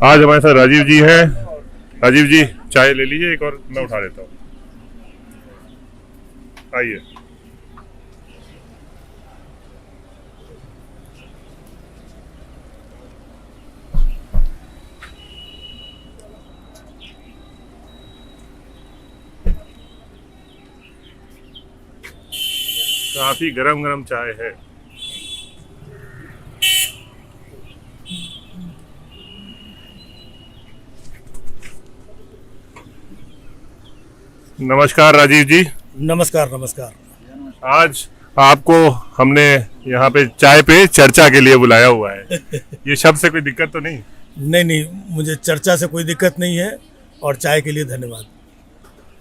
आज हमारे साथ राजीव जी हैं। राजीव जी चाय ले लीजिए एक और, मैं उठा देता हूँ। आइए। काफी गरम गरम चाय है। नमस्कार राजीव जी। नमस्कार नमस्कार। आज आपको हमने यहाँ पे चाय पे चर्चा के लिए बुलाया हुआ है। ये शब्द से कोई दिक्कत तो नहीं? नहीं नहीं, मुझे चर्चा से कोई दिक्कत नहीं है और चाय के लिए धन्यवाद।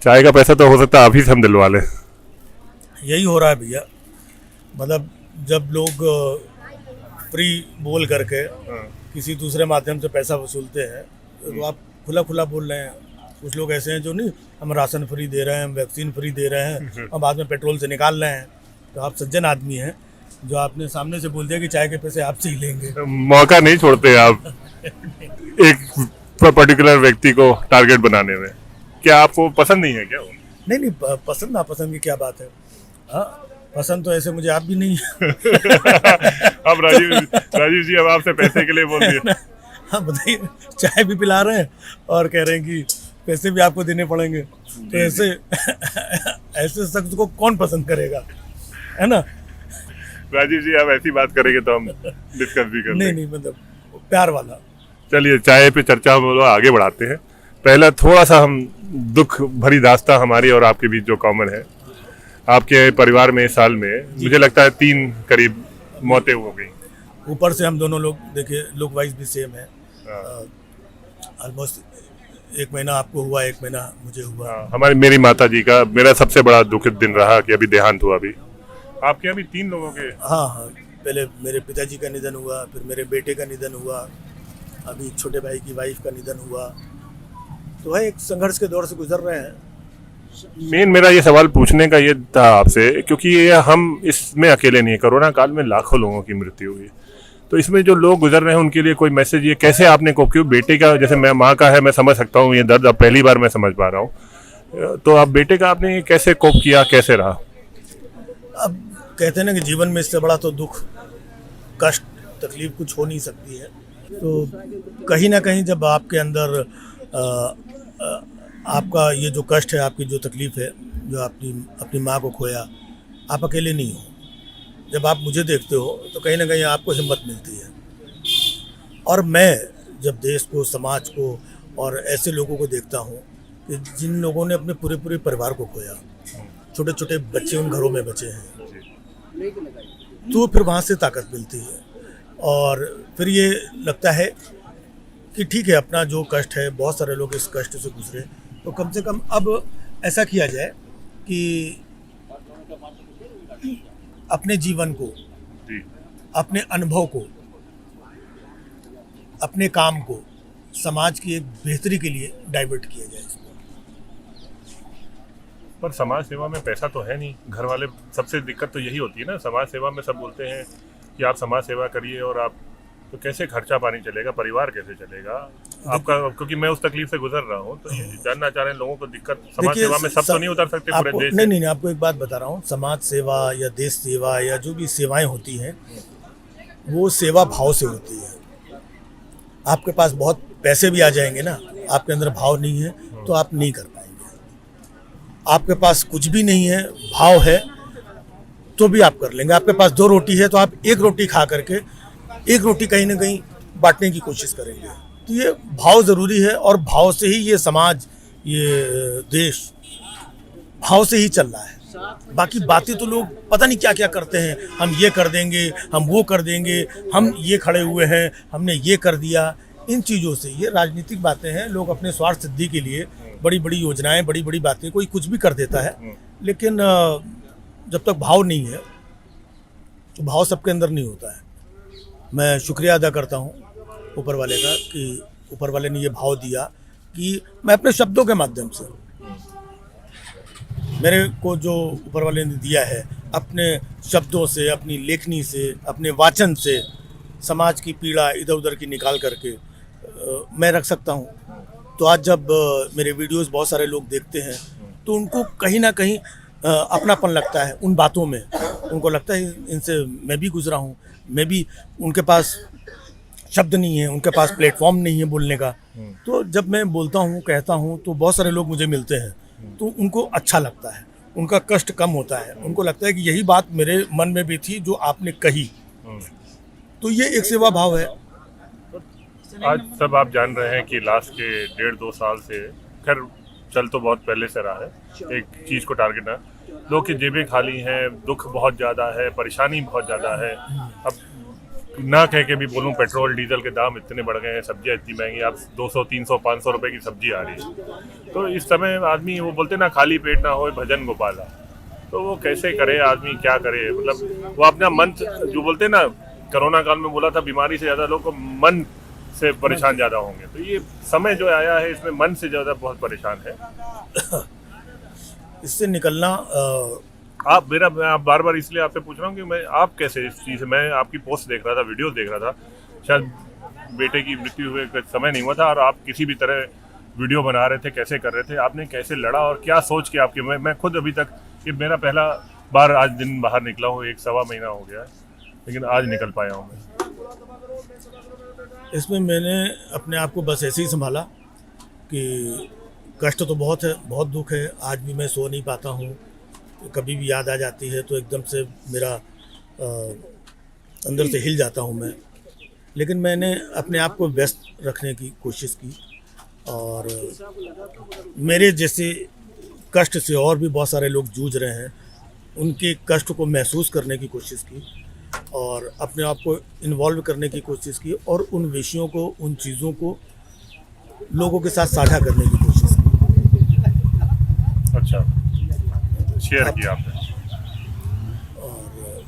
चाय का पैसा तो हो सकता है आप ही से हम दिलवा लें। यही हो रहा है भैया, मतलब जब लोग फ्री बोल करके किसी दूसरे माध्यम से पैसा वसूलते हैं तो आप खुला खुला बोल रहे हैं। कुछ लोग ऐसे हैं जो नहीं, हम राशन फ्री दे रहे हैं, हम वैक्सीन फ्री दे रहे हैं और बाद में पेट्रोल से निकाल रहे हैं। तो आप सज्जन आदमी हैं जो आपने सामने से बोल दिया कि चाय के पैसे आपसे ही लेंगे। मौका नहीं छोड़ते आप एक पर्टिकुलर व्यक्ति को टारगेट बनाने में। क्या आपको पसंद नहीं है क्या? नहीं नहीं, पसंद नापसंद की क्या बात है। हाँ, पसंद तो ऐसे मुझे आप भी नहीं है। अब राजीव जी अब आपसे पैसे के लिए बोल दिए। हाँ बताइए, चाय भी पिला रहे हैं और कह रहे हैं कि पैसे भी आपको देने पड़ेंगे। तो ऐसे ऐसे शख्स को कौन पसंद करेगा, है ना? राजीव जी आप ऐसी बात करेंगे तो हम डिस्कस भी कर नहीं नहीं, मतलब प्यार वाला। चलिए चाय पे चर्चा हम लोग आगे बढ़ाते हैं। पहला थोड़ा सा हम दुख भरी दास्तां हमारी और आपके बीच जो कॉमन है, आपके परिवार में इस साल में मुझे लगता है 3 करीब मौतें हो गई। ऊपर से हम दोनों लोग देखिए, लोग वाइज भी सेम है। ऑलमोस्ट 1 महीना आपको हुआ, 1 महीना मुझे हुआ। हमारी मेरी माता जी का मेरा सबसे बड़ा दुखद दिन रहा कि अभी देहांत हुआ। अभी आपके अभी 3 लोगों के? हाँ हाँ, पहले मेरे पिताजी का निधन हुआ, फिर मेरे बेटे का निधन हुआ, अभी छोटे भाई की वाइफ का निधन हुआ। तो है, एक संघर्ष के दौर से गुजर रहे हैं। मेन मेरा ये सवाल पूछने का ये था आपसे, क्योंकि ये हम इसमें अकेले नहीं है। कोरोना काल में लाखों लोगों की मृत्यु हुई, तो इसमें जो लोग गुजर रहे हैं उनके लिए कोई मैसेज, ये कैसे आपने को, क्यों बेटे का, जैसे मैं माँ का है मैं समझ सकता हूँ ये दर्द, अब पहली बार मैं समझ पा रहा हूँ, तो आप बेटे का आपने कैसे कोप किया, कैसे रहा? अब कहते हैं ना कि जीवन में इससे बड़ा तो दुख, कष्ट, तकलीफ कुछ हो नहीं सकती है। तो कहीं ना कहीं जब आपके अंदर आपका ये जो कष्ट है, आपकी जो तकलीफ है, जो अपनी माँ को खोया, आप अकेले नहीं हो। जब आप मुझे देखते हो तो कहीं ना कहीं आपको हिम्मत मिलती है। और मैं जब देश को, समाज को और ऐसे लोगों को देखता हूँ कि जिन लोगों ने अपने पूरे परिवार को खोया, छोटे छोटे बच्चे उन घरों में बचे हैं, तो फिर वहाँ से ताकत मिलती है। और फिर ये लगता है कि ठीक है, अपना जो कष्ट है, बहुत सारे लोग इस कष्ट से गुजरे, तो कम से कम अब ऐसा किया जाए कि अपने जीवन को, अपने अनुभव को, अपने काम को समाज की एक बेहतरी के लिए डाइवर्ट किया जाए। पर समाज सेवा में पैसा तो है नहीं। घर वाले, सबसे दिक्कत तो यही होती है ना, समाज सेवा में सब बोलते हैं कि आप समाज सेवा करिए, और आप तो कैसे खर्चा पानी चलेगा, परिवार कैसे चलेगा आपका? क्योंकि मैं उस तकलीफ से गुजर रहा हूँ, तो ये जानना चाह रहे हैं लोगों को दिक्कत। समाज सेवा में सब तो नहीं उतर सकते पूरे देश। नहीं नहीं, आपको एक बात बता रहा हूँ, समाज सेवा या देश सेवा या जो भी सेवाएं होती हैं, वो सेवा भाव से होती है। आपके पास बहुत पैसे भी आ जाएंगे ना, आपके अंदर भाव नहीं है तो आप नहीं कर पाएंगे। आपके पास कुछ भी नहीं है, भाव है, तो भी आप कर लेंगे। आपके पास 2 रोटी है तो आप 1 रोटी खा करके 1 रोटी कहीं ना कहीं बांटने की कोशिश करेंगे। तो ये भाव ज़रूरी है, और भाव से ही ये समाज, ये देश भाव से ही चल रहा है। बाकी बातें तो लोग पता नहीं क्या क्या करते हैं, हम ये कर देंगे, हम वो कर देंगे, हम ये खड़े हुए हैं, हमने ये कर दिया। इन चीज़ों से, ये राजनीतिक बातें हैं। लोग अपने स्वार्थ सिद्धि के लिए बड़ी बड़ी योजनाएं, बड़ी बड़ी बातें, कोई कुछ भी कर देता है, लेकिन जब तक भाव नहीं है तो भाव सबके अंदर नहीं होता है। मैं शुक्रिया अदा करता हूँ ऊपर वाले का कि ऊपर वाले ने ये भाव दिया कि मैं अपने शब्दों के माध्यम से, मेरे को जो ऊपर वाले ने दिया है, अपने शब्दों से, अपनी लेखनी से, अपने वाचन से समाज की पीड़ा इधर उधर की निकाल करके मैं रख सकता हूँ। तो आज जब मेरे वीडियोस बहुत सारे लोग देखते हैं तो उनको कहीं ना कहीं अपनापन लगता है उन बातों में। उनको लगता है इनसे मैं भी गुजरा हूँ, मैं भी, उनके पास शब्द नहीं है, उनके पास प्लेटफॉर्म नहीं है बोलने का। तो जब मैं बोलता हूँ, कहता हूँ, तो बहुत सारे लोग मुझे मिलते हैं तो उनको अच्छा लगता है, उनका कष्ट कम होता है, उनको लगता है कि यही बात मेरे मन में भी थी जो आपने कही। तो ये एक सेवा भाव है। आज सब आप जान रहे हैं कि लास्ट के 1.5-2 साल से, खैर चल तो बहुत पहले से रहा है, एक चीज़ को टारगेट है। लोग की जेबें खाली हैं, दुख बहुत ज़्यादा है, परेशानी बहुत ज़्यादा है। अब ना कह के भी बोलूँ, पेट्रोल डीजल के दाम इतने बढ़ गए हैं, सब्जियाँ इतनी महंगी, अब 200, 300, 500 रुपए की सब्जी आ रही है। तो इस समय आदमी, वो बोलते ना, खाली पेट ना होए भजन गोपाला। तो वो कैसे करे आदमी, क्या करे? मतलब वो अपना मन, जो बोलते ना, कोरोना काल में बोला था, बीमारी से ज़्यादा लोग को मन से परेशान ज़्यादा होंगे। तो ये समय जो आया है, इसमें मन से ज़्यादा बहुत परेशान है। इससे निकलना आप बार बार इसलिए आपसे पूछ रहा हूँ कि मैं, आप कैसे इस चीज़, मैं आपकी पोस्ट देख रहा था, वीडियो देख रहा था, शायद बेटे की मृत्यु हुए का समय नहीं हुआ था और आप किसी भी तरह वीडियो बना रहे थे, कैसे कर रहे थे, आपने कैसे लड़ा और क्या सोच के आपके, मैं खुद अभी तक, ये मेरा पहला बार आज दिन बाहर निकला हूँ, 1-1.25 महीना हो गया है, लेकिन आज निकल पाया हूँ मैं। इसमें मैंने अपने आप को बस ऐसे ही संभाला कि कष्ट तो बहुत है, बहुत दुख है। आज भी मैं सो नहीं पाता हूँ, कभी भी याद आ जाती है तो एकदम से मेरा अंदर से हिल जाता हूँ मैं। लेकिन मैंने अपने आप को व्यस्त रखने की कोशिश की और मेरे जैसे कष्ट से और भी बहुत सारे लोग जूझ रहे हैं, उनके कष्ट को महसूस करने की कोशिश की और अपने आप को इन्वॉल्व करने की कोशिश की और उन विषयों को, उन चीज़ों को लोगों के साथ साझा करने की कोशिश की। अच्छा, शेयर किया आपने। और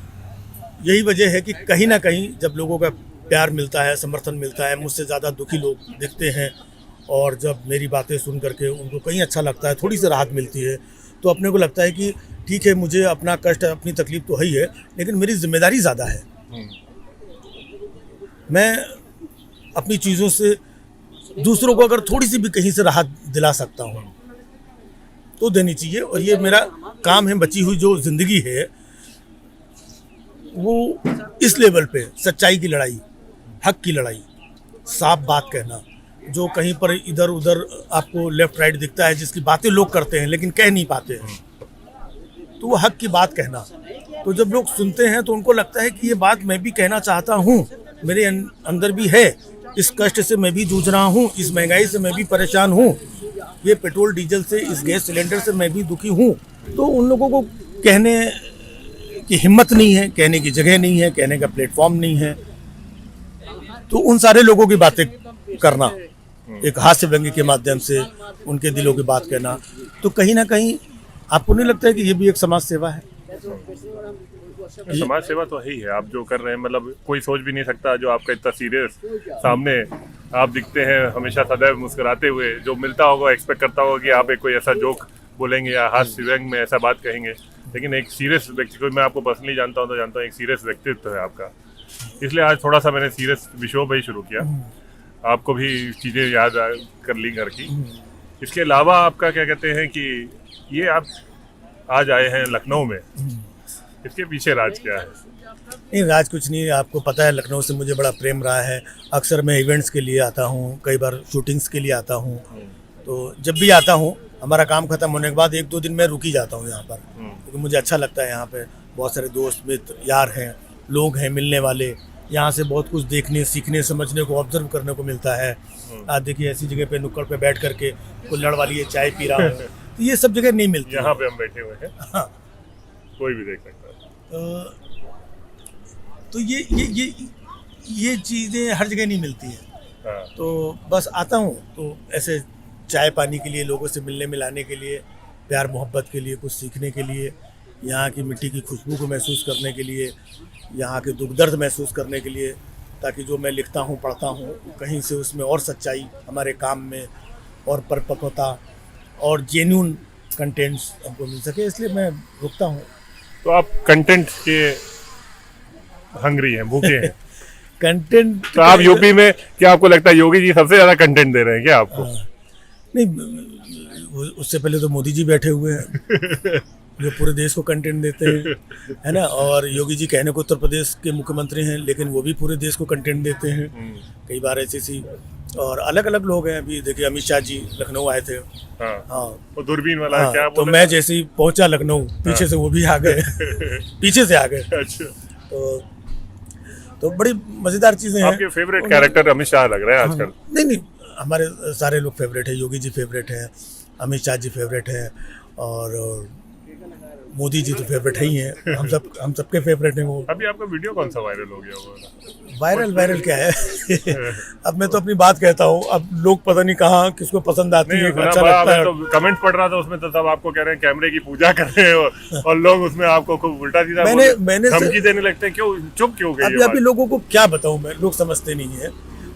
यही वजह है कि कहीं ना कहीं जब लोगों का प्यार मिलता है, समर्थन मिलता है, मुझसे ज़्यादा दुखी लोग दिखते हैं और जब मेरी बातें सुन करके उनको कहीं अच्छा लगता है, थोड़ी सी राहत मिलती है, तो अपने को लगता है कि ठीक है, मुझे अपना कष्ट, अपनी तकलीफ तो है ही है, लेकिन मेरी जिम्मेदारी ज़्यादा है। मैं अपनी चीज़ों से दूसरों को अगर थोड़ी सी भी कहीं से राहत दिला सकता हूँ तो देनी चाहिए। और ये मेरा काम है। बची हुई जो ज़िंदगी है वो इस लेवल पे सच्चाई की लड़ाई, हक की लड़ाई, साफ बात कहना, जो कहीं पर इधर उधर आपको लेफ्ट राइट दिखता है, जिसकी बातें लोग करते हैं लेकिन कह नहीं पाते हैं, तो वो हक की बात कहना। तो जब लोग सुनते हैं तो उनको लगता है कि ये बात मैं भी कहना चाहता हूँ, मेरे अंदर भी है, इस कष्ट से मैं भी जूझ रहा हूँ, इस महंगाई से मैं भी परेशान हूँ, ये पेट्रोल डीजल से, इस गैस सिलेंडर से मैं भी दुखी हूँ। तो उन लोगों को कहने की हिम्मत नहीं है, कहने की जगह नहीं है, कहने का प्लेटफॉर्म नहीं है। तो उन सारे लोगों की बातें करना, एक हास्य व्यंग्य के माध्यम से उनके दिलों की बात कहना, तो कहीं ना कहीं आपको नहीं लगता है कि ये भी एक समाज सेवा है? समाज सेवा तो है ही है, आप जो कर रहे हैं। मतलब कोई सोच भी नहीं सकता, जो आपका इतना सीरियस सामने आप दिखते हैं हमेशा सदैव मुस्कुराते हुए, जो मिलता होगा एक्सपेक्ट करता होगा कि आप एक कोई ऐसा जोक बोलेंगे या हास्य व्यंग में ऐसा बात कहेंगे, लेकिन एक सीरियस व्यक्ति को, मैं आपको पर्सनली जानता हूँ तो जानता हूँ, एक सीरियस व्यक्तित्व है आपका। इसलिए आज थोड़ा सा मैंने सीरियस विषयों पर ही शुरू किया, आपको भी चीज़ें याद कर ली घर की। इसके अलावा आपका क्या कहते हैं कि ये आप आज आए हैं लखनऊ में, इसके पीछे राज क्या है? नहीं, राज कुछ नहीं है। आपको पता है लखनऊ से मुझे बड़ा प्रेम रहा है। अक्सर मैं इवेंट्स के लिए आता हूँ, कई बार शूटिंग्स के लिए आता हूँ। तो जब भी आता हूँ, हमारा काम खत्म होने के बाद 1-2 दिन मैं रुक ही जाता हूँ यहाँ पर, क्योंकि मुझे अच्छा लगता है। यहाँ पे बहुत सारे दोस्त मित्र यार हैं, लोग हैं मिलने वाले। यहाँ से बहुत कुछ देखने, सीखने, समझने को, ऑब्जर्व करने को मिलता है। आप देखिए, ऐसी जगह पे नुक्कड़ पे बैठ करके कुल्हड़ वाली ये चाय पी रहा हूँ, तो ये सब जगह नहीं मिलती। यहाँ पे हम बैठे हुए हैं, हाँ, कोई भी देख सकता है। तो ये चीज़ें हर जगह नहीं मिलती हैं। हाँ। तो बस आता हूँ तो ऐसे चाय पानी के लिए, लोगों से मिलने मिलाने के लिए, प्यार मोहब्बत के लिए, कुछ सीखने के लिए, यहाँ की मिट्टी की खुशबू को महसूस करने के लिए, यहाँ के दुख दर्द महसूस करने के लिए, ताकि जो मैं लिखता हूँ, पढ़ता हूँ, कहीं से उसमें और सच्चाई हमारे काम में और परिपक्वता और जेन्युइन कंटेंट्स हमको मिल सके, इसलिए मैं रुकता हूँ। तो आप कंटेंट के हंग्री हैं, भूखे हैं? कंटेंट तो आप यूपी में क्या आपको लगता है योगी जी सबसे ज्यादा कंटेंट दे रहे हैं क्या आपको? नहीं, उससे पहले तो मोदी जी बैठे हुए हैं जो पूरे देश को कंटेंट देते हैं, है ना। और योगी जी कहने को उत्तर प्रदेश के मुख्यमंत्री हैं, लेकिन वो भी पूरे देश को कंटेंट देते हैं। कई बार ऐसी और अलग अलग लोग हैं। अभी देखिए अमित शाह जी लखनऊ आए थे। हाँ, वो दूरबीन वाला हाँ, क्या तो मैं जैसे ही पहुंचा लखनऊ, पीछे से वो भी आ गए पीछे से आ गए। अच्छा, तो बड़ी मजेदार चीजें हैं। आपके फेवरेट कैरेक्टर अमित शाह लग रहे हैं आजकल? नहीं, हमारे सारे लोग फेवरेट है। योगी जी फेवरेट है, अमित शाह जी फेवरेट है, और मोदी जी तो फेवरेट है ही हैं। हम सबके फेवरेट हैं वो। अभी आपका वीडियो कौन सा वायरल हो गया होगा? वायरल क्या है अब मैं तो अपनी बात कहता हूँ, अब लोग पता नहीं कहाँ किसको पसंद आती है, अच्छा लगता है। तो कमेंट पढ़ रहा था, उसमें तो सब आपको कह रहे हैं कैमरे की पूजा कर रहे हैं, और लोग उसमें आपको खूब उल्टा सीधा मैंने धमकी देने लगते हैं। क्यों चुप क्यों गए? अभी लोगों को क्या बताऊं मैं, लोग समझते नहीं है।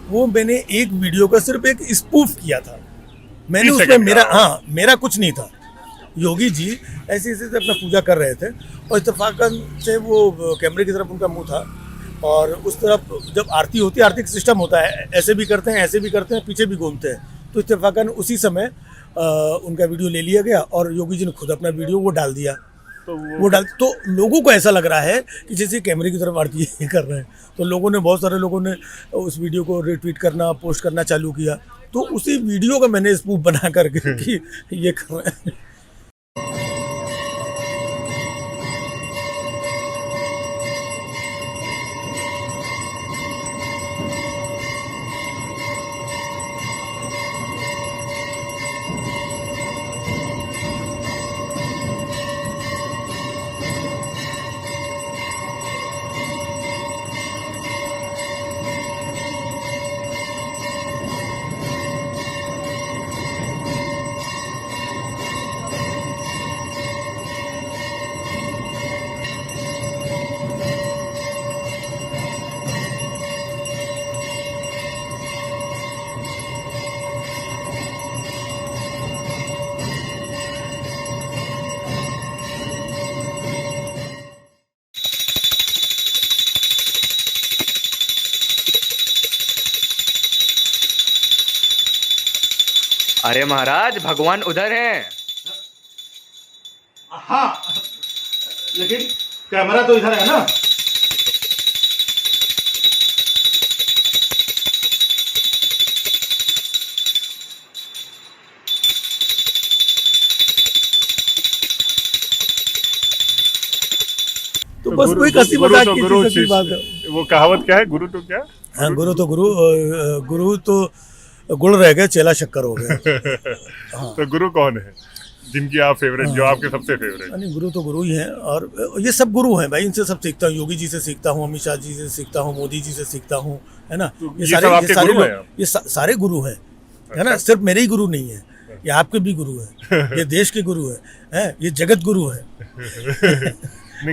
वो मैंने एक वीडियो का सिर्फ एक स्पूफ किया था मैंने, उसमें मेरा कुछ नहीं था। योगी जी ऐसे से अपना पूजा कर रहे थे और इत्तेफाकन से वो कैमरे की तरफ उनका मुंह था, और उस तरफ जब आरती होती है, आरती का सिस्टम होता है, ऐसे भी करते हैं, ऐसे भी करते हैं, पीछे भी घूमते हैं। तो इत्तेफाकन उसी समय उनका वीडियो ले लिया गया और योगी जी ने खुद अपना वीडियो वो डाल दिया। तो लोगों को ऐसा लग रहा है कि जैसे कैमरे की तरफ आरती कर रहे हैं। तो बहुत सारे लोगों ने उस वीडियो को रिट्वीट करना, पोस्ट करना चालू किया। तो उसी वीडियो का मैंने स्पूफ बना करके कि ये कर रहे हैं। अरे महाराज, भगवान उधर हैं। हाँ, लेकिन कैमरा तो इधर है ना। तो बस वही हंसी मजाक की बात है। वो कहावत क्या है? गुरु तो क्या? हाँ, गुरु तो गुड़ रह गए, चेला शक्कर हो गया। तो गुरु कौन है जिनकी आप फेवरेट, जो आपके सबसे फेवरेट? नहीं, गुरु तो गुरु ही हैं, और ये सब गुरु हैं भाई। इनसे सब सीखता हूँ, योगी जी से सीखता हूँ, अमित शाह जी से सीखता हूँ, मोदी जी से सीखता हूँ, है ना। ये सारे गुरु हैं, है ना। सिर्फ मेरे ही गुरु नहीं है, ये आपके भी गुरु है, ये देश के गुरु है, ये जगत गुरु है।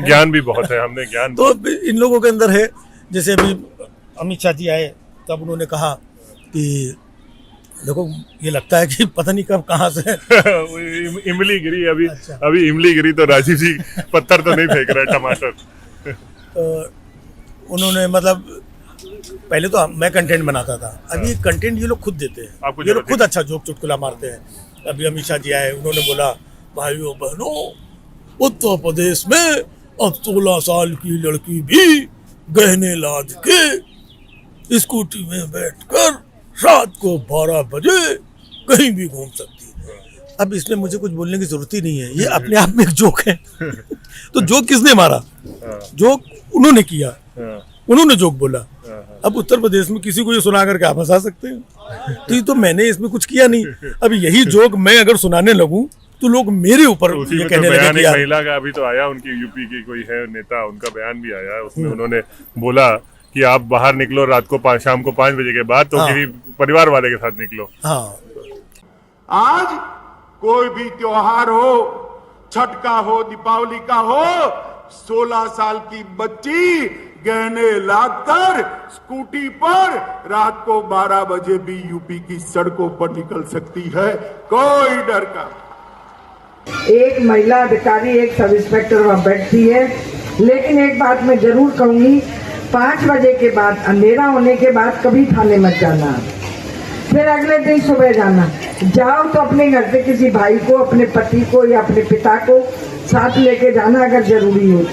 ज्ञान भी बहुत है, हमने ज्ञान तो इन लोगों के अंदर है। जैसे अभी अमित शाह जी आए, तब उन्होंने कहा कि देखो, ये लगता है कि पता नहीं कब कहाँ से इमली गिरी। अभी अच्छा। अभी इमली गिरी तो राजीव जी पत्थर तो नहीं फेंक रहे, टमाटर। उन्होंने मतलब पहले तो मैं कंटेंट बनाता था, अभी कंटेंट ये लोग खुद देते हैं। ये लोग खुद अच्छा जोक चुटकुला मारते हैं। अभी अमित शाह जी आए, उन्होंने बोला, भाइयों बहनों, उत्तर प्रदेश में अब 16 साल की लड़की भी गहने लाद के स्कूटी में बैठकर रात को 12 बजे कहीं भी घूम सकती है। अब इसमें मुझे कुछ बोलने की जरूरत ही नहीं है, ये अपने आप में एक जोक है। तो जोक किसने मारा? जोक उन्होंने किया, उन्होंने जोक बोला। अब उत्तर प्रदेश में किसी को ये सुना करके आप हंसा सकते हैं? तो ये तो मैंने इसमें कुछ किया नहीं। अब यही जोक मैं अगर सुनाने लगूं तो लोग मेरे ऊपर ये कहने लगे। महिला का अभी तो आया, उनकी यूपी की कोई है नेता, उनका बयान भी आया, उसमें उन्होंने बोला कि आप बाहर निकलो रात को शाम को 5 बजे के बाद, तो किसी परिवार वाले के साथ निकलो। हाँ, आज कोई भी त्योहार हो, छठ का हो, दीपावली का हो, 16 साल की बच्ची गहने लादकर स्कूटी पर रात को 12 बजे भी यूपी की सड़कों पर निकल सकती है, कोई डर का। एक महिला अधिकारी, एक सब इंस्पेक्टर वहां बैठती है, लेकिन एक बात मैं जरूर कहूंगी 5 बजे के बाद अंधेरा होने के बाद कभी थाने मत जाना। फिर अगले दिन सुबह जाना। जाओ तो अपने घर से किसी भाई को, अपने पति को या अपने पिता को साथ लेके जाना अगर जरूरी हो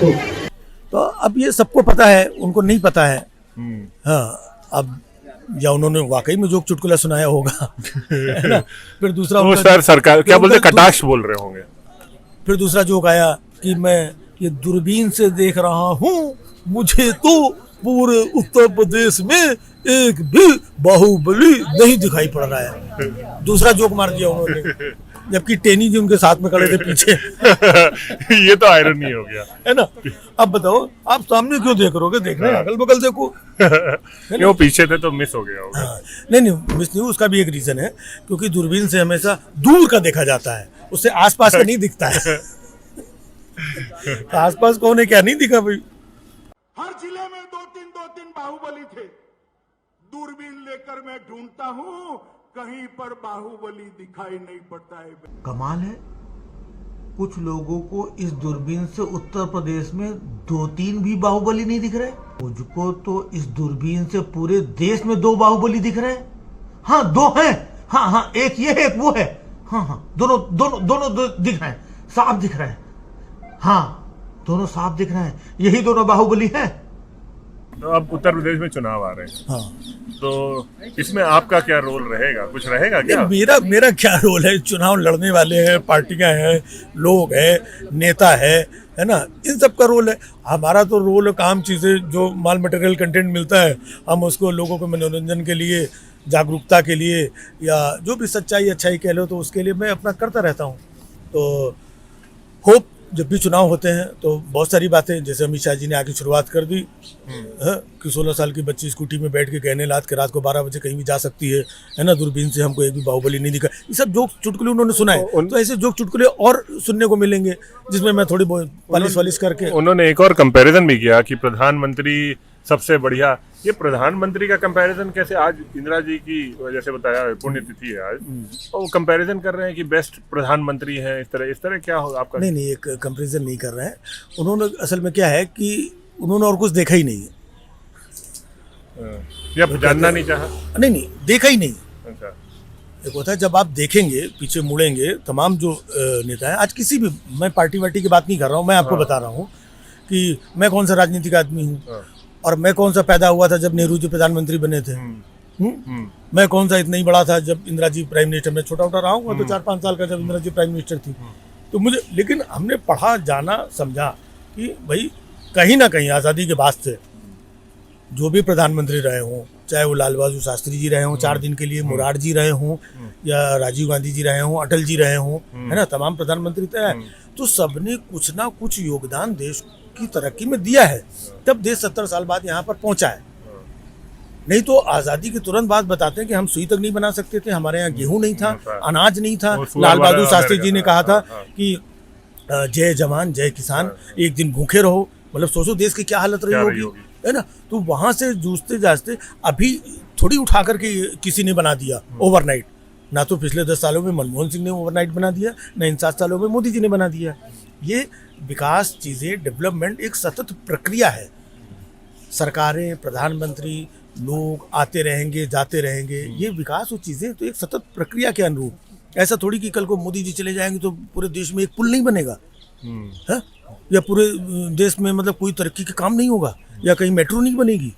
तो अब ये सबको पता है, उनको नहीं पता है। हाँ, अब या उन्होंने वाकई में जोक चुटकुला सुनाया होगा। है ना? फिर दूसरा तो उनका- सर सरकार क्या बोलते उनका कटाक्ष बोल रहे होंगे। फिर दूसरा जोक आया कि मैं ये दूरबीन से देख रहा हूँ, मुझे तो पूरे उत्तर प्रदेश में एक भी बाहुबली नहीं दिखाई पड़ रहा है। दूसरा जोक मार दिया उन्होंने, जबकि टेनी जी उनके साथ में खड़े थे पीछे। ये तो आयरनी हो गया। है ना? अब बताओ, आप सामने क्यों देख रहे हो? देखना है अगल बगल देखो। वो पीछे थे तो मिस हो गया होगा। हाँ, नहीं मिस नहीं, उसका भी एक रीजन है, क्योंकि दूरबीन से हमेशा दूर का देखा जाता है, उससे आसपास का नहीं दिखता है। तो आसपास कौन है क्या नहीं दिखा भाई। हर जिले में दो तीन बाहुबली थे। दूरबीन लेकर मैं ढूंढता हूँ, कहीं पर बाहुबली दिखाई नहीं पड़ता है। कमाल है, कुछ लोगों को इस दूरबीन से उत्तर प्रदेश में 2-3 भी बाहुबली नहीं दिख रहे। मुझको तो इस दूरबीन से पूरे देश में 2 बाहुबली दिख रहे हैं। हाँ 2 हैं। हाँ, एक ये है, एक वो है। हाँ, दोनों दिख रहे हैं, साफ दिख रहे हैं। हाँ, दोनों साफ दिख रहे हैं, यही दोनों बाहुबली हैं। तो अब उत्तर प्रदेश में चुनाव आ रहे हैं, हाँ, तो इसमें आपका क्या रोल रहेगा? कुछ रहेगा क्या? मेरा क्या रोल है? चुनाव लड़ने वाले हैं, पार्टियां हैं, लोग हैं, नेता है ना? इन सब का रोल है। हमारा तो रोल काम चीज़ें जो माल मटेरियल कंटेंट मिलता है, हम उसको लोगों को मनोरंजन के लिए, जागरूकता के लिए, या जो भी सच्चाई अच्छाई कह लो, तो उसके लिए मैं अपना करता रहता हूँ। तो होप जब भी चुनाव होते हैं तो बहुत सारी बातें, जैसे अमित शाह जी ने आगे शुरुआत कर दी कि 16 साल की बच्ची स्कूटी में बैठ के कहने लात के रात को 12 बजे कहीं भी जा सकती है ना? दूरबीन से हमको एक भी बाहुबली नहीं दिखा। ये सब जोक चुटकुले उन्होंने सुनाए, तो ऐसे जोक चुटकुले और सुनने को मिलेंगे, जिसमें मैं थोड़ी बहुत पालिश करके। उन्होंने एक और कंपैरिजन भी किया कि प्रधानमंत्री सबसे बढ़िया। ये प्रधानमंत्री का कंपैरिजन कैसे? आज इंदिरा जी की जैसे बताया पुण्यतिथि है आज, और वो कंपैरिजन कर रहे हैं कि बेस्ट प्रधानमंत्री हैं। इस तरह क्या हो आपका? नहीं, एक कंपैरिजन नहीं कर रहे हैं उन्होंने। असल में क्या है कि उन्होंने और कुछ देखा ही नहीं है, या जानना नहीं चाहा? नहीं देखा ही नहीं। अच्छा, एक होता है जब आप देखेंगे, पीछे मुड़ेंगे, तमाम जो नेता हैं, आज किसी भी, मैं पार्टी वार्टी की बात नहीं कर रहा हूँ, मैं आपको बता रहा हूँ कि मैं कौन सा राजनीतिक आदमी हूँ, और मैं कौन सा पैदा हुआ था जब नेहरू जी प्रधानमंत्री बने थे। मैं कौन सा इतना ही बड़ा था जब इंदिरा जी प्राइम मिनिस्टर। मैं छोटा रहा हूँ तो 4-5 साल का जब इंदिरा जी प्राइम मिनिस्टर थी। तो मुझे, लेकिन हमने पढ़ा, जाना, समझा कि भाई कहीं ना कहीं आज़ादी के बाद से जो भी प्रधानमंत्री रहे हों, चाहे वो लाल बहादुर शास्त्री जी रहे हों 4 दिन के लिए, मुरार जी रहे हों, या राजीव गांधी जी रहे हों, अटल जी रहे हों, है ना? तमाम प्रधानमंत्री तय है, तो सबने कुछ ना कुछ योगदान देश की तरक्की में दिया है, तब देश 70 साल बाद यहाँ पर पहुंचा है। नहीं तो आज़ादी के तुरंत बाद बताते हैं कि हम सुई तक नहीं बना सकते थे, हमारे यहाँ गेहूं नहीं था, अनाज नहीं था। लाल बहादुर शास्त्री जी ने कहा था कि जय जवान जय किसान, एक दिन भूखे रहो। मतलब सोचो देश की क्या हालत रही होगी, है ना? तो वहां से जूझते जाते अभी थोड़ी उठा करके किसी ने बना दिया ओवरनाइट। ना तो पिछले 10 सालों में मनमोहन सिंह ने ओवरनाइट बना दिया, ना इन 7 सालों में मोदी जी ने बना दिया। ये विकास चीज़ें, डेवलपमेंट एक सतत प्रक्रिया है। सरकारें, प्रधानमंत्री, लोग आते रहेंगे, जाते रहेंगे। ये विकास और चीज़ें तो एक सतत प्रक्रिया के अनुरूप। ऐसा थोड़ी कि कल को मोदी जी चले जाएंगे तो पूरे देश में एक पुल नहीं बनेगा, है? या पूरे देश में मतलब कोई तरक्की का काम नहीं होगा, या कहीं मेट्रो नहीं बनेगी,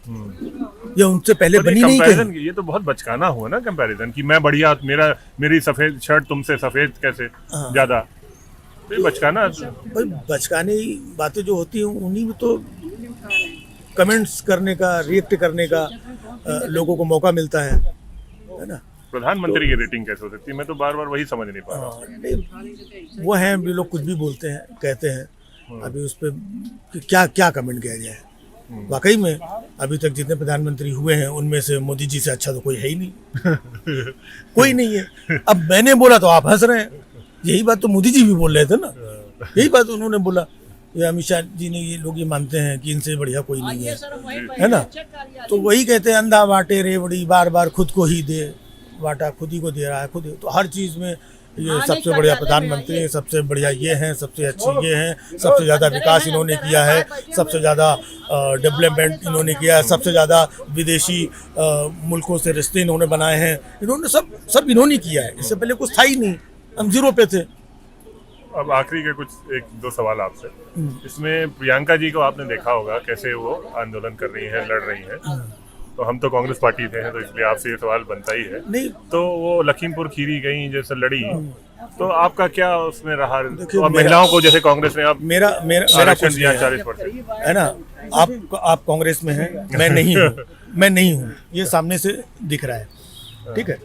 या उनसे पहले बनी नहीं कहीं। ये तो बहुत बचकाना हुआ ना कंपैरिजन, कि मैं बढ़िया, मेरी सफेद शर्ट तुमसे सफेद कैसे ज्यादा, तो बचकाना। भाई बचकाने बातें जो होती हैं उन्हीं में तो कमेंट्स करने का, रिएक्ट करने का लोगों को मौका मिलता है ना? प्रधानमंत्री की रेटिंग कैसे हो सकती है? मैं तो बार बार वही समझ नहीं पा रहा। वो हैं भी लोग, कुछ भी बोलते हैं, कहते हैं, अभी उस पर क्या कमेंट किया जाए। वाकई में अभी तक जितने प्रधानमंत्री हुए हैं उनमें से मोदी जी से अच्छा तो कोई है ही नहीं। कोई नहीं है। अब मैंने बोला तो आप हंस रहे हैं, यही बात तो मोदी जी भी बोल रहे थे ना, यही बात उन्होंने बोला। ये अमित शाह जी ने, ये लोग ये मानते हैं कि इनसे बढ़िया कोई नहीं है ना? तो वही कहते हैं, अंधा बांटे रेवड़ी, बार बार खुद को ही दे, बांटा खुद ही को दे रहा है खुद ही। तो हर चीज़ में ये सबसे बढ़िया प्रधानमंत्री, सबसे बढ़िया ये हैं, सबसे अच्छी ये हैं, सबसे ज़्यादा विकास इन्होंने किया है, सबसे ज़्यादा डेवलपमेंट इन्होंने किया है, सबसे ज़्यादा विदेशी मुल्कों से रिश्ते इन्होंने बनाए हैं, इन्होंने सब इन्होंने किया है। इससे पहले कुछ था ही नहीं, हम जीरो पे थे। अब आखिरी के कुछ 1-2 सवाल आपसे। इसमें प्रियंका जी को आपने देखा होगा कैसे वो आंदोलन कर रही हैं, लड़ रही हैं। तो हम तो कांग्रेस पार्टी से हैं, तो इसलिए आपसे ये सवाल बनता ही है। नहीं, तो वो लखीमपुर खीरी गई जैसे लड़ी, तो आपका क्या उसमें रहा? देखिए, और महिलाओं को जैसे कांग्रेस ने आप मेरा आरक्षण कुछ दिया नहीं है, 40%, है ना। आप कांग्रेस में हैं, मैं नहीं हूँ, मैं नहीं हूँ, ये सामने से दिख रहा है, ठीक है।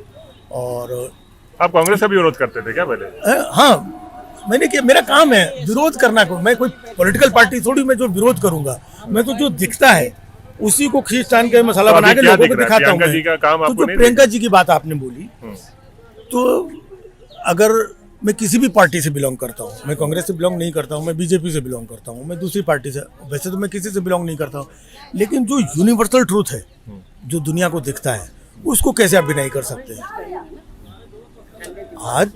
और आप कांग्रेस का भी विरोध करते थे क्या पहले? हाँ, मैंने किया, मेरा काम है विरोध करना को। मैं कोई पॉलिटिकल पार्टी थोड़ी मैं जो विरोध करूंगा, मैं तो जो दिखता है उसी को खींच तान के मसाला तो बना अभी के क्या लोगों को दिख रहा है? दिखाता हूँ। प्रियंका जी का काम तो आपको जो नहीं प्रियंका जी की बात आपने बोली, तो अगर मैं किसी भी पार्टी से बिलोंग करता हूँ, मैं कांग्रेस से बिलोंग नहीं करता हूँ, मैं बीजेपी से बिलोंग करता हूँ, मैं दूसरी पार्टी से, वैसे तो मैं किसी से बिलोंग नहीं करता हूँ, लेकिन जो यूनिवर्सल ट्रूथ है, जो दुनिया को दिखता है, उसको कैसे आप डिनाई कर सकते हैं? आज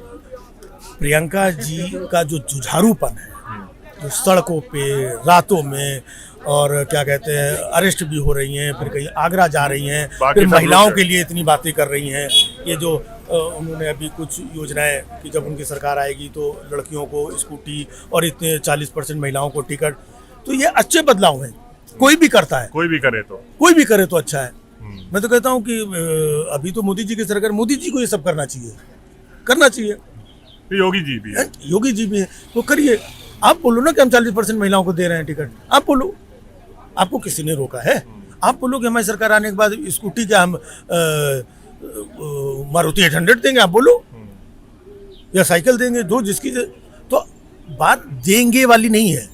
प्रियंका जी का जो जुझारूपन है, जो सड़कों पे रातों में, और क्या कहते हैं, अरेस्ट भी हो रही हैं, फिर कहीं आगरा जा रही हैं, बाकी फिर सब महिलाओं लोग के लिए इतनी बातें कर रही हैं। ये जो उन्होंने अभी कुछ योजनाएं कि जब उनकी सरकार आएगी तो लड़कियों को स्कूटी और इतने 40% महिलाओं को टिकट, तो ये अच्छे बदलाव हैं। कोई भी करता है, कोई भी करे तो कोई भी करे तो अच्छा है। मैं तो कहता हूँ कि अभी तो मोदी जी की सरकार, मोदी जी को ये सब करना चाहिए। योगी जी भी है। योगी जी भी है, तो करिए। आप बोलो ना कि हम 40% महिलाओं को दे रहे हैं टिकट, आप बोलो, आपको किसी ने रोका है? आप बोलो कि हमारी सरकार आने के बाद स्कूटी क्या हम मारुति 800 देंगे, आप बोलो, या साइकिल देंगे, जो जिसकी तो बात देंगे वाली नहीं है।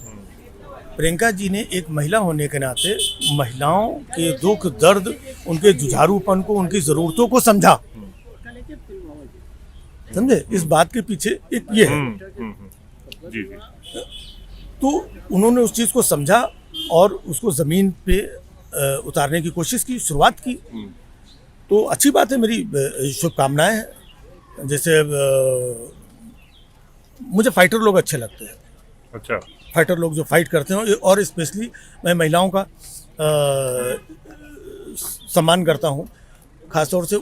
प्रियंका जी ने एक महिला होने के नाते महिलाओं के दुख दर्द, उनके जुझारूपन को, उनकी जरूरतों को समझा, समझे? इस बात के पीछे एक ये है। जी। तो उन्होंने उस चीज़ को समझा और उसको ज़मीन पे उतारने की कोशिश की, शुरुआत की। तो अच्छी बात है, मेरी शुभकामनाएं हैं। जैसे मुझे फाइटर लोग अच्छे लगते हैं। अच्छा। फाइटर लोग जो फाइट करते हैं, और स्पेशली मैं महिलाओं का सम्मान करता हूँ। खासतौर से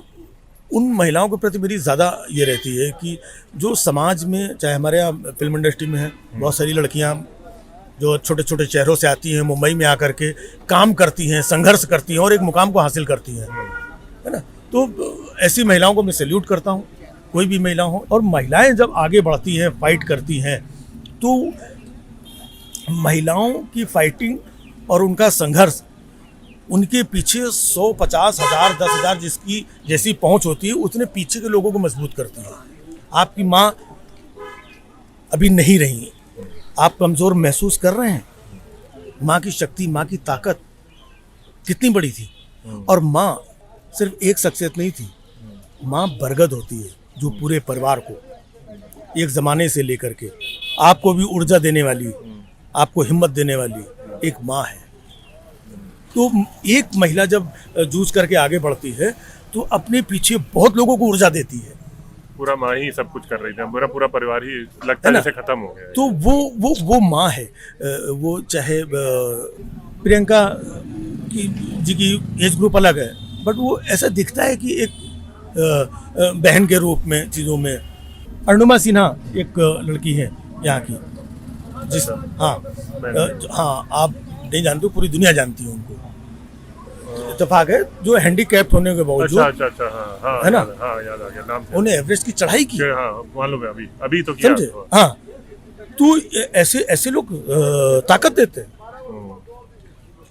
उन महिलाओं के प्रति मेरी ज़्यादा ये रहती है कि जो समाज में, चाहे हमारे यहाँ फिल्म इंडस्ट्री में है, बहुत सारी लड़कियाँ जो छोटे छोटे शहरों से आती हैं, मुंबई में आकर के काम करती हैं, संघर्ष करती हैं और एक मुकाम को हासिल करती हैं, है ना। तो ऐसी महिलाओं को मैं सैल्यूट करता हूँ, कोई भी महिला हो। और महिलाएं जब आगे बढ़ती हैं, फाइट करती हैं, तो महिलाओं की फाइटिंग और उनका संघर्ष, उनके पीछे 100, 50, 1000, 10,000 जिसकी जैसी पहुंच होती है, उतने पीछे के लोगों को मजबूत करती है। आपकी माँ अभी नहीं रही, आप कमज़ोर महसूस कर रहे हैं। माँ की शक्ति, माँ की ताकत कितनी बड़ी थी। और माँ सिर्फ एक शख्सियत नहीं थी, माँ बरगद होती है जो पूरे परिवार को एक ज़माने से लेकर के आपको भी ऊर्जा देने वाली, आपको हिम्मत देने वाली एक माँ है। तो एक महिला जब जूझ करके आगे बढ़ती है तो अपने पीछे बहुत लोगों को ऊर्जा देती है। पूरा माँ ही सब कुछ कर रही थी, मेरा पूरा परिवार ही लगता है जैसे खत्म हो गया है। तो वो माँ है। वो चाहे प्रियंका जी की एज ग्रुप अलग है, बट वो ऐसा दिखता है कि एक बहन के रूप में चीज़ों में। अरुणिमा सिन्हा एक लड़की है यहाँ की, जिस हाँ आप नहीं जानते, पूरी दुनिया जानती है उनको। इत्तेफाक है, जो हैंडीकैप्ट होने के बावजूद, अच्छा, हाँ, है ना, याद आ गया नाम, उन्हें एवरेस्ट की चढ़ाई की। हाँ, मालूम है, अभी तो किया। समझे? हाँ, तो ऐसे लोग ताकत देते हैं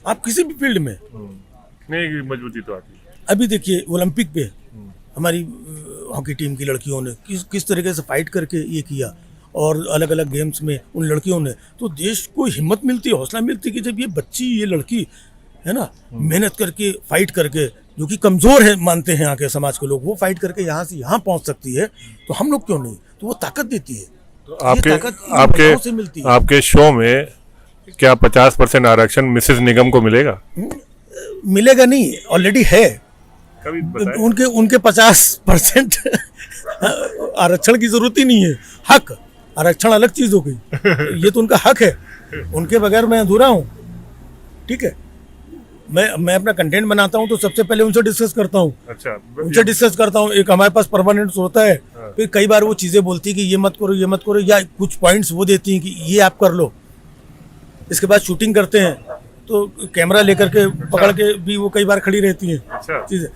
आप किसी भी फील्ड में। नहीं, मजबूती तो आती है। अभी देखिए ओलंपिक पे हमारी हॉकी टीम की लड़कियों ने किस तरीके से फाइट करके ये किया, और अलग अलग गेम्स में उन लड़कियों ने, तो देश को हिम्मत मिलती है, हौसला मिलती है कि जब ये बच्ची, ये लड़की है ना, मेहनत करके फाइट करके, जो कि कमज़ोर है मानते हैं यहाँ के समाज के लोग, वो फाइट करके यहाँ से यहाँ पहुँच सकती है, तो हम लोग क्यों नहीं? तो वो ताकत देती है। तो आपके शो में क्या 50% आरक्षण मिसेस निगम को मिलेगा? मिलेगा नहीं, ऑलरेडी है। कभी बताएं। उनके 50% आरक्षण की जरूरत ही नहीं है। हक, आरक्षण अलग चीज हो गई, ये तो उनका हक है, उनके बगैर मैं अधूरा हूँ। ठीक है, मैं अपना कंटेंट बनाता हूँ तो सबसे पहले उनसे डिस्कस करता हूँ। अच्छा, उनसे डिस्कस करता हूँ। एक हमारे पास परमानेंट होता है, फिर कई बार वो चीज़ें बोलती है कि ये मत करो, ये मत करो, या कुछ पॉइंट्स वो देती हैं कि ये आप कर लो। इसके बाद शूटिंग करते हैं तो कैमरा लेकर के पकड़ के भी वो कई बार खड़ी रहती हैं अच्छा। चीज़ें।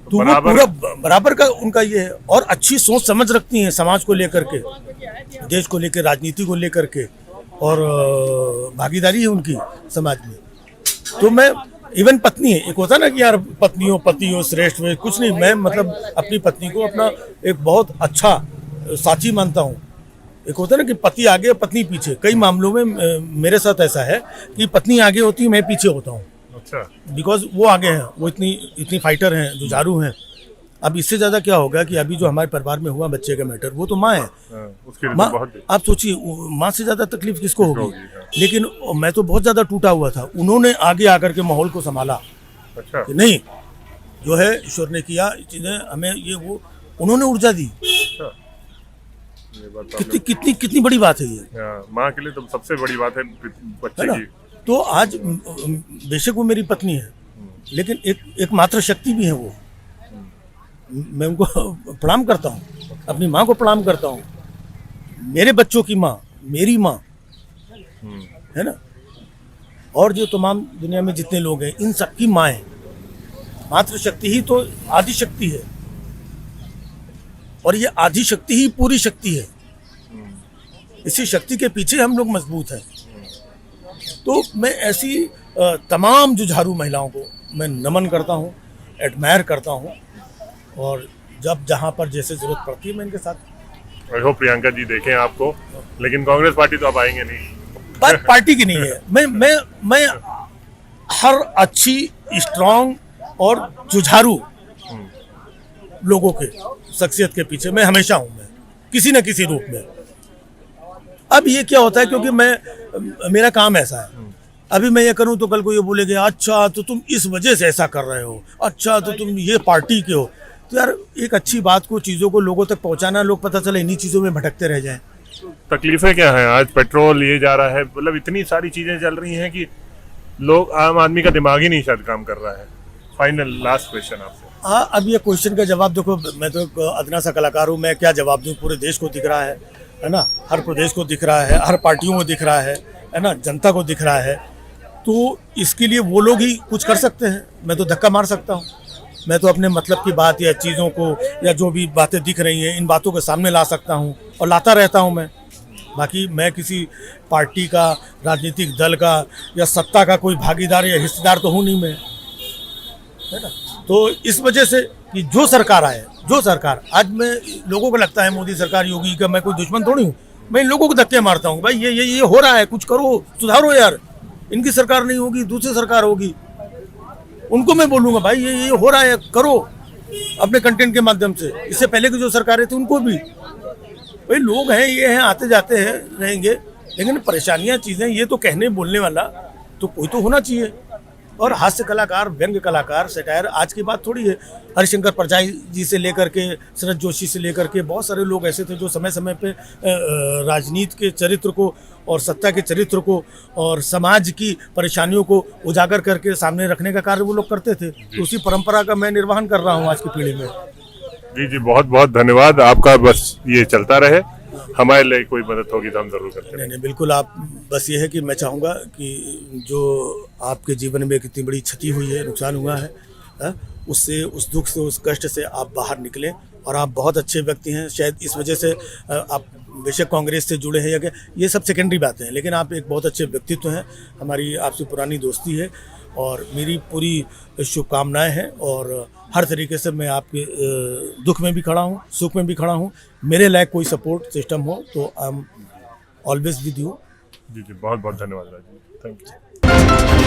तो वो पूरा बराबर का उनका ये है, और अच्छी सोच समझ रखती हैं समाज को लेकर के, देश को लेकर, राजनीति को लेकर के, और भागीदारी है उनकी समाज में। तो मैं इवन पत्नी है, एक होता है ना कि यार पत्नी हो, पति हो, श्रेष्ठ में कुछ नहीं, मैं मतलब अपनी पत्नी को अपना एक बहुत अच्छा साथी मानता हूँ। एक होता है ना कि पति आगे पत्नी पीछे, कई मामलों में मेरे साथ ऐसा है कि पत्नी आगे होती है, मैं पीछे होता हूँ। अच्छा, बिकॉज वो आगे हैं, वो इतनी फाइटर हैं, जुझारू हैं। अब इससे ज़्यादा क्या होगा कि अभी जो हमारे परिवार में हुआ बच्चे का मैटर, वो तो माँ है। उसके लिए माँ, तो बहुत आप सोचिए माँ से ज़्यादा तकलीफ किसको होगी। हाँ। लेकिन मैं तो बहुत ज़्यादा टूटा हुआ था, उन्होंने आगे आकर के माहौल को संभाला अच्छा, कि नहीं, जो है ईश्वर ने किया चीज़ें, हमें ये वो उन्होंने ऊर्जा दी। अच्छा। ये बात तो कितनी कितनी कितनी बड़ी बात है ये, हाँ, माँ के लिए तो सबसे बड़ी बात है है बच्चे ना। की। तो आज बेशक वो मेरी पत्नी है, लेकिन एक मात्र शक्ति भी है वो। मैं उनको प्रणाम करता हूँ, अपनी माँ को प्रणाम करता हूँ, मेरे बच्चों की माँ, मेरी माँ, है ना। और जो तमाम दुनिया में जितने लोग हैं, इन सबकी माँ है। मात्र शक्ति ही तो आदि शक्ति है, और ये आदि शक्ति ही पूरी शक्ति है। इसी शक्ति के पीछे हम लोग मजबूत हैं। तो मैं ऐसी तमाम जुझारू महिलाओं को मैं नमन करता हूँ, एडमायर करता हूँ, और जब जहाँ पर जैसे जरूरत पड़ती है मैं इनके साथ। आई होप प्रियंका जी देखें आपको, लेकिन कांग्रेस पार्टी तो आप आएंगे नहीं। बात पार्टी की नहीं है, मैं हर अच्छी, स्ट्रांग और जुझारू लोगों के शख्सियत के पीछे मैं हमेशा हूँ, मैं किसी न किसी रूप में। अब ये क्या होता है, क्योंकि मेरा काम ऐसा है, अभी मैं ये करूं तो कल को ये बोलेंगे अच्छा तो तुम इस वजह से ऐसा कर रहे हो, अच्छा तो तुम ये पार्टी के हो। तो यार एक अच्छी बात को, चीज़ों को लोगों तक पहुंचाना, लोग पता चले इन्हीं चीज़ों में भटकते रह जाएं। तकलीफें क्या हैं? आज पेट्रोल ये जा रहा है, मतलब इतनी सारी चीजें चल रही हैं कि लोग, आम आदमी का दिमाग ही नहीं शायद काम कर रहा है। फाइनल लास्ट क्वेश्चन आपसे। हाँ, अब ये क्वेश्चन का जवाब देखो, मैं तो एक अदना सा कलाकार हूँ, मैं क्या जवाब दूँ। पूरे देश को दिख रहा है ना, हर प्रदेश को दिख रहा है, हर पार्टियों को दिख रहा है ना, जनता को दिख रहा है। तो इसके लिए वो लोग ही कुछ कर सकते हैं, मैं तो धक्का मार सकता हूँ। मैं तो अपने मतलब की बात या चीज़ों को, या जो भी बातें दिख रही हैं, इन बातों के सामने ला सकता हूँ, और लाता रहता हूँ मैं। बाकी मैं किसी पार्टी का, राजनीतिक दल का या सत्ता का कोई भागीदार या हिस्सेदार तो हूँ नहीं मैं, है ना। तो इस वजह से कि जो सरकार आए, जो सरकार, आज मैं, लोगों को लगता है मोदी सरकार, योगी का, मैं कोई दुश्मन थोड़ी हूँ। मैं इन लोगों को धक्के मारता हूँ, भाई ये हो रहा है, कुछ करो, सुधारो यार। इनकी सरकार नहीं होगी, दूसरी सरकार होगी, उनको मैं बोलूँगा भाई ये हो रहा है, करो अपने कंटेंट के माध्यम से। इससे पहले की जो सरकारें थी उनको भी, भाई लोग हैं, ये हैं, आते जाते हैं, रहेंगे, लेकिन परेशानियां, चीज़ें, ये तो कहने बोलने वाला तो कोई तो होना चाहिए। और हास्य कलाकार, व्यंग्य कलाकार, सटायर आज की बात थोड़ी है। हरिशंकर परजाई जी से लेकर के शरद जोशी से लेकर के बहुत सारे लोग ऐसे थे जो समय समय पे राजनीति के चरित्र को और सत्ता के चरित्र को और समाज की परेशानियों को उजागर करके सामने रखने का कार्य वो लोग करते थे। तो उसी परंपरा का मैं निर्वहन कर रहा हूँ आज की पीढ़ी में। जी, बहुत बहुत धन्यवाद आपका। बस ये चलता रहे, हमारे लिए कोई मदद होगी तो हम जरूर करते हैं। नहीं, बिल्कुल। आप, बस ये है कि मैं चाहूँगा कि जो आपके जीवन में कितनी बड़ी क्षति हुई है, नुकसान हुआ है, उससे, उस दुख से, उस कष्ट से आप बाहर निकलें। और आप बहुत अच्छे व्यक्ति हैं, शायद इस वजह से आप बेशक कांग्रेस से जुड़े हैं या क्या, ये सब सेकेंडरी बातें हैं, लेकिन आप एक बहुत अच्छे व्यक्तित्व हैं। हमारी आपसे पुरानी दोस्ती है और मेरी पूरी शुभकामनाएं हैं, और हर तरीके से मैं आपके दुख में भी खड़ा हूँ, सुख में भी खड़ा हूँ। मेरे लायक कोई सपोर्ट सिस्टम हो तो I am always with you. जी, बहुत बहुत धन्यवाद राज जी, थैंक यू।